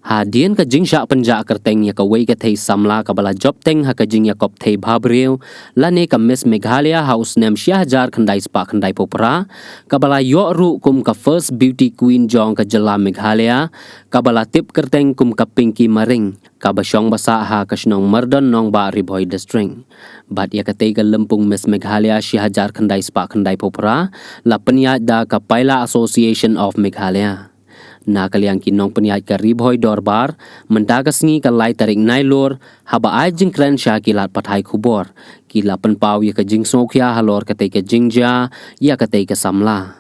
Hadian ka jing sha panja kerteng ya ka wei ka thei samla ka bala job teng ha ka jing ya kop thei bhabreu lane ka Miss Meghalaya House nem Shia Jar khandai spa khandai popra ka bala yo ru kum ka first beauty queen jong ka jala Meghalaya ka bala tip kerteng kum ka Pinky Maring ka basyong basa ha ka snong mardon nong ba Riboy district bat ya ka thei ka lempung Miss Meghalaya Shia Jar khandai spa khandai popra la penya da ka Paila Association of Meghalaya na kaliang kinong peniat ka Riboy Dorbar mendagasngi ka lai tarik nailor haba ai jing kren sha kilat pathai khubor kila penpau ya ka jing sokya halor ka te ka jingja ya ka te ka samla.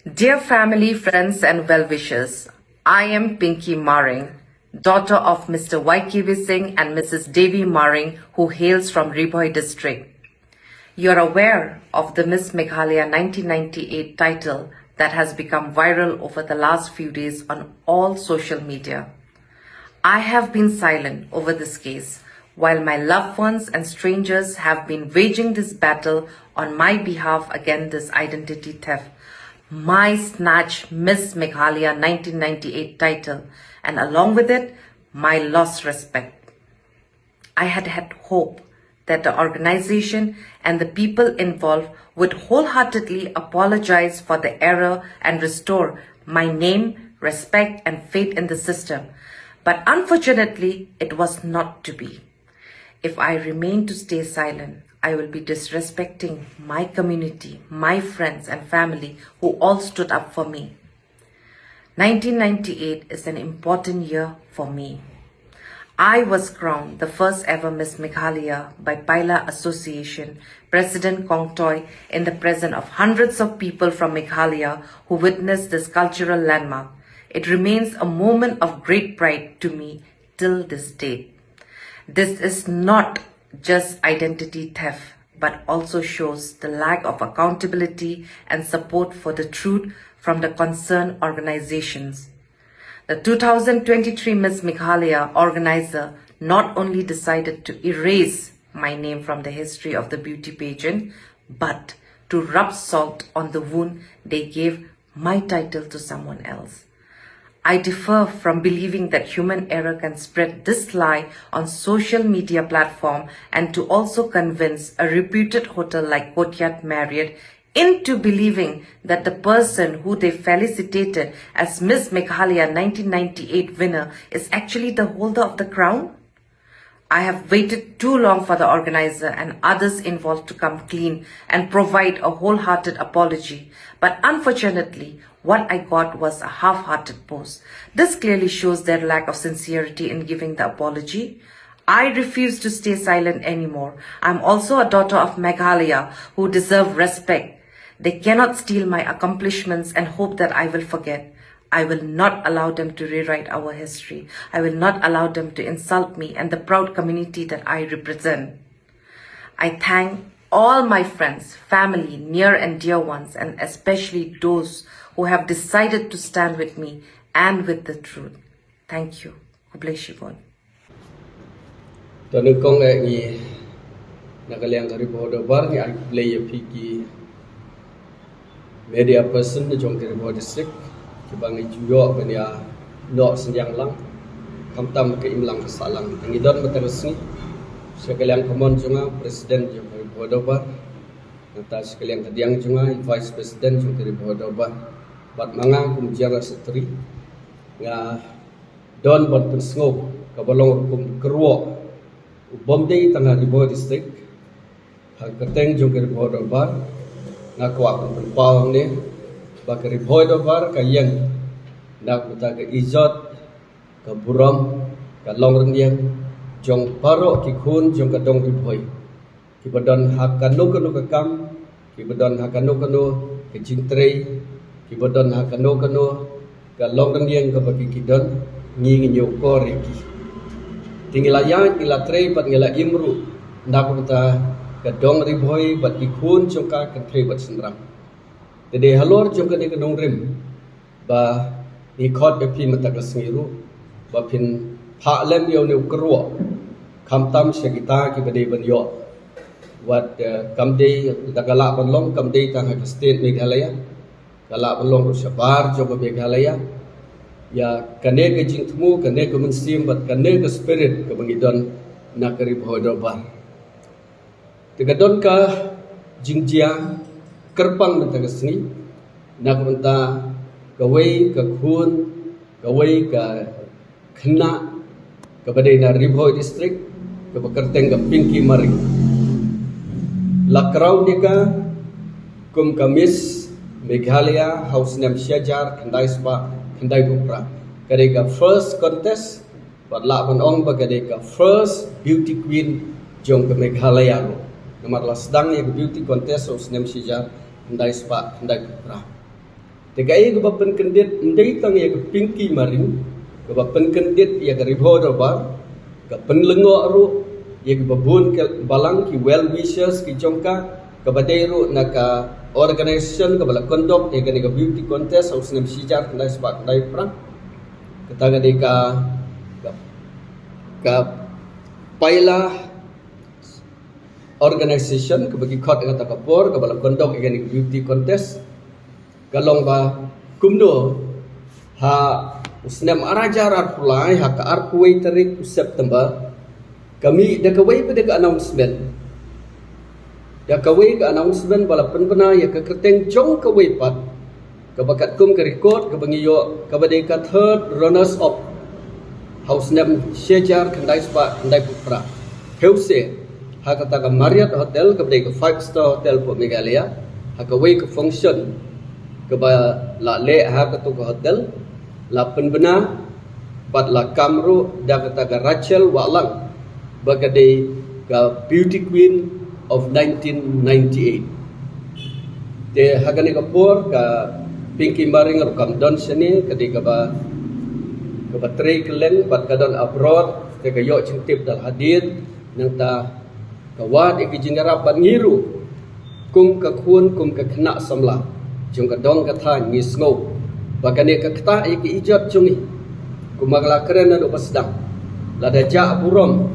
Dear family, friends and well-wishers, I am Pinky Maring, daughter of Mr. Y.K.V. Singh and Mrs. Devi Maring, who hails from Riboy district. You are aware of the Miss Meghalaya 1998 title that has become viral over the last few days on all social media. I have been silent over this case, while my loved ones and strangers have been waging this battle on my behalf against this identity theft. My snatched Miss Meghalaya 1998 title, and along with it, my lost respect. I had hope that the organization and the people involved would wholeheartedly apologize for the error and restore my name, respect, and faith in the system. But unfortunately, it was not to be. If I remain to stay silent, I will be disrespecting my community, my friends and family who all stood up for me. 1998 is an important year for me. I was crowned the first ever Miss Meghalaya by Paila Association, President Kong Toy, in the presence of hundreds of people from Meghalaya who witnessed this cultural landmark. It remains a moment of great pride to me till this date. This is not just identity theft, but also shows the lack of accountability and support for the truth from the concerned organizations. The 2023 Miss Meghalaya organizer not only decided to erase my name from the history of the beauty pageant, but to rub salt on the wound they gave my title to someone else. I differ from believing that human error can spread this lie on social media platform and to also convince a reputed hotel like Courtyard Marriott into believing that the person who they felicitated as Miss Meghalaya 1998 winner is actually the holder of the crown? I have waited too long for the organizer and others involved to come clean and provide a wholehearted apology. But unfortunately, what I got was a half-hearted post. This clearly shows their lack of sincerity in giving the apology. I refuse to stay silent anymore. I'm also a daughter of Meghalaya who deserve respect. They cannot steal my accomplishments and hope that I will forget. I will not allow them to rewrite our history. I will not allow them to insult me and the proud community that I represent. I thank all my friends, family, near and dear ones, and especially those who have decided to stand with me and with the truth. Thank you. God bless you all. Tanukong ay nakaliang Riboy Dorbar ni ay play piki media person di jong Riboy district kibang ijuyo bania no senyang lang kamtam ke imlang kesalang ngidon materusni sekalian komon junga presiden jong Riboy Dorbar nata sekalian tadiang junga vice president jong Riboy Dorbar bat manga kumjara setri nga don bot pensngop kabalong kum kerwo bomdei tangah Riboy district hagkateng jong Riboy Dorbar ngakwa penpawang ni baka Riboy Dorbar kayang nak buta ke izot ke buram ke long rendiang jong paro ki khun jong ka dong Riboy ki badon hakanu kanu ka kam ki badon hakanu kanu ke jingtrei ki badon hakanu kanu ka long rendiang ka bagi kidon ngi nyo ko reki tingilaya ila trei pat ngila imru nak buta kadong Riboy bat ikun jongka kantrei bat senrang. Jadi halor jongka di kadong rim ba ikot bepi matakas ngiru ba pin pak lem yo ne ukruwa kamtam sekita ki bade ban yo wat kamdei dagala banlong kamdei tang ha state Meghalaya galak banlong sabar jongka Meghalaya ya kane ke jing temu kane ke mensim bat kane ke spirit ke bangidon nak ribho dobar tegadon ka jingjia kerpang mentang sini nak menta kawai ka khun kawai ka khna ke badai na ribho district ke bekerteng ke Pinky Maring lakrau nika kum kamis Meghalaya House Nam Syajar Khandai Spa Khandai Bupra kadai ka first contest bat la ban ong ba kadai ka first beauty queen jong ke Meghalaya ro nomor la sedang ya beauty contest House Nam Syajar Khandai Spa Khandai Bupra tegai ke bapen kendit ndai tang ya ke Pinky Maring ke bapen kendit ya ke ribho dobar ke penlengok ro ya ke babun ke balang ki well wishers ki jongka ke badai ro naka organisation ke bala conduct ya ke beauty contest House Nam Syajar Khandai Spa Khandai Bupra kata ka paila organisation ke bagi khot kata kapor ke bala conduct ya ke beauty contest kalong ba kumdo ha usnam arajar pulai ha ka arkuai tarik September kami dah kawai pada ke announcement dah kawai ke announcement bala penbena ya ke kerteng jong kawai pat ke bakat kum ke record ke bangiyo ke badai ka third runners up House Nam Syajar Khandai Spa Khandai Bupra heuse ha kata ka Marriott Hotel ke badai ke 5-star hotel po Meghalaya ha kawai ke function ke la le ha ke tu ke hotel la penbena bat la kamru da kata ka Rachel Walang bagadai ka beauty queen of 1998 te hagani kapur ka Pinky Maring rukam don sini ketika ba tre kelen bat kadon abroad te ka yo cintip dal hadir nang ta kawat iki jingarap bat ngiru kum ka khun kum ka khna samla jong ka dong ka tha ngis ngo bagane ka kta iki ijot jungi kumagla keren adu pasdang lada ja burom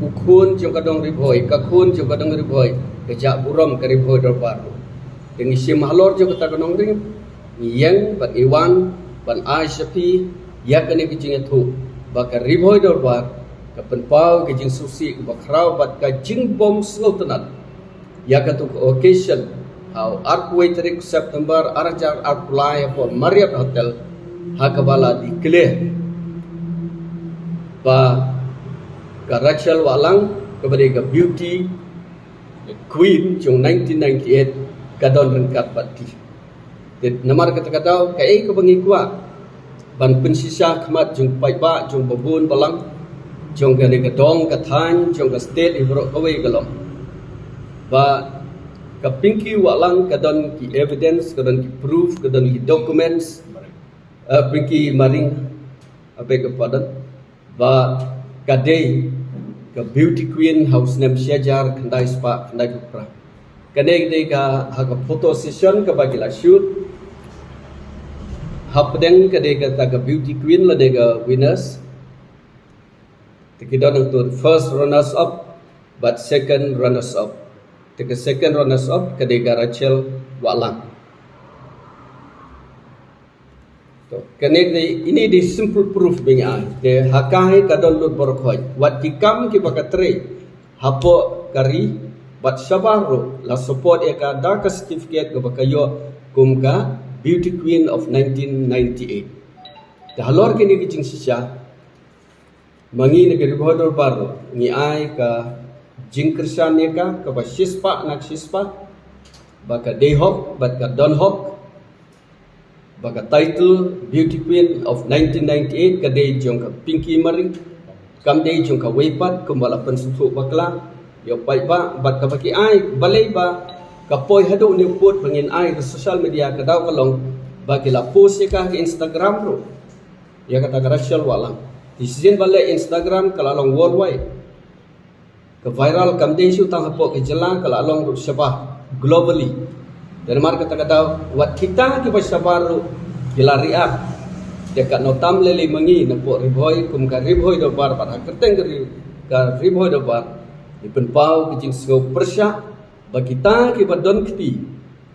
ukhun jong ka dong ribhoi ka khun jong ka dong ribhoi ka ja burom ka ribhoi dorbar dengi sim halor jong ka ta dong ring yang bat iwan ban aishapi ya kane kijing thu ba ka ribhoi dorbar ka penpau kijing susi ba khrau bat ka jing bom slotanat ya ka tu occasion how arkway tarik September arajar arkulai upon Marriott Hotel hakabala declare ba ka Rachel Walang kepada ka beauty queen jong 1998 kadon rengkat bati namar kata-kata kai ke bangi kuat ban pensisa khmat jong paiba jong babun balang jong ka ka dong ka than jong ka state ibro kawai galom ba ka Pinky Walang kadon ki evidence kadon ki proof kadon ki documents Pinky Maring apa ke padan ba kadai ka beauty queen House Nam Syajar Khandai Spa Khandai Bupra kadai dei ka ha ka photo session ka bagi la shoot hapdeng kadai ka ta ka beauty queen la dei ka winners tikidon untuk first runners up but second runners up the second runners up kadega Rachel Walang to kene ini di simple proof binga de hakai kadon lut borkhoi wat dikam ki bakatre hapo kari bat sabaru la support e ka da ka certificate ke bakayo kumka beauty queen of 1998 de halor kini ki jing sisya mangi negeri bodor baru ngi ai ka jingkersan ya ka ba shispa nak shispa baka dehok baka donhok baka title beauty queen of 1998 ka dei jong ka Pinky Maring kam dei jong ka weipat kumbala pensutu bakla yo pai ba bat ka baki ai balai ba ka poi hadu ni put pengin ai ke social media ka daw kalong baki la post ya ka Instagram ro ya kata Rachel Walang di season balai Instagram kalalong worldwide ke viral kam dei su tang hapo ke jela kalalong ru syabah globally dan mar kata wat kita ki basabar ru gilariak dekat notam lele mengi napo ribhoi kum ka ribhoi do bar par keteng ka ribhoi do bar di penpau ki jing sgo persya bagi ta ki badon kti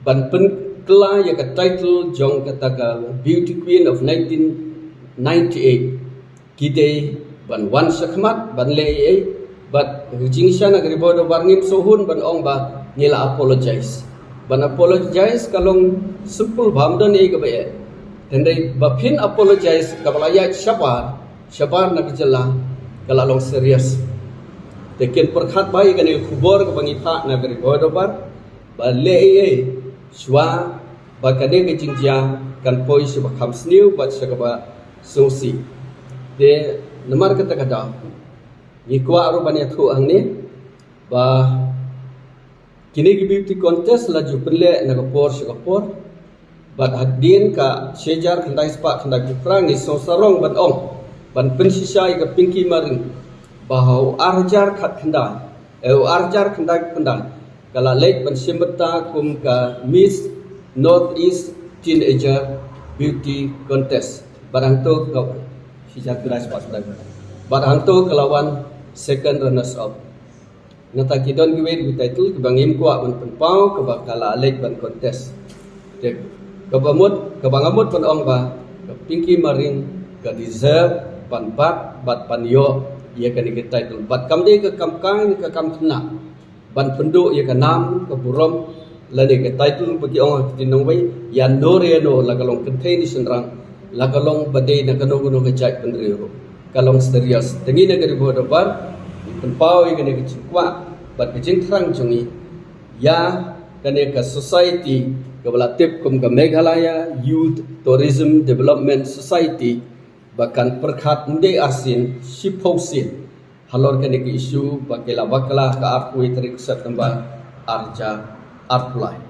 ban pen kla ya ka title jong kata ka beauty queen of 19 98 kita ban wan sakmat ban le but jingsha na gribo do barngim sohun ban ong ba nila apologize kalong simple bhamdan e gabe tendai ba phin apologize kabalaya shabar na kejala kalalong serius tekin perkhat bai kanil khubor ka bangi pha na gribo do bar ba le shwa ba kade ke jingja kan poi se ba khamsniu ba sakaba sosi de namar kata ni kwa aro bani thu angni ba kini ki beauty contest la juple na kapor bat hadin ka sejar khandai spa khandai pukrang ni sosarong ban ong ban pensisai ka pinki maring bahau arjar khat khandai kala lek ban simbata kum ka Miss Northeast Teenager Beauty Contest barang tu kau sejar khandai spa barang tu kelawan second runners up nata kidon giwed with title kibangim kwa ban penpau kabakala lek ban contest dek kabangamut pan ong ba pinki maring ka deserve ban bat panyo ia kan ke title bat kamde ke kamkang ke kamtna ban pendu ia ka nam ke burom lane ke title bagi ong tinong wei ya no lagalong contain senrang lagalong bade na kano ke jai penriro kalong serius tengi negeri bodobar penpau yang kena kecikwa bat kecing terang jungi ya kena ke society kebelatip kum ke Meghalaya Youth Tourism Development Society bahkan perkhat nde asin shiphosin halor kena ke isu bakela bakala ke arpui terik setembah arja arpulai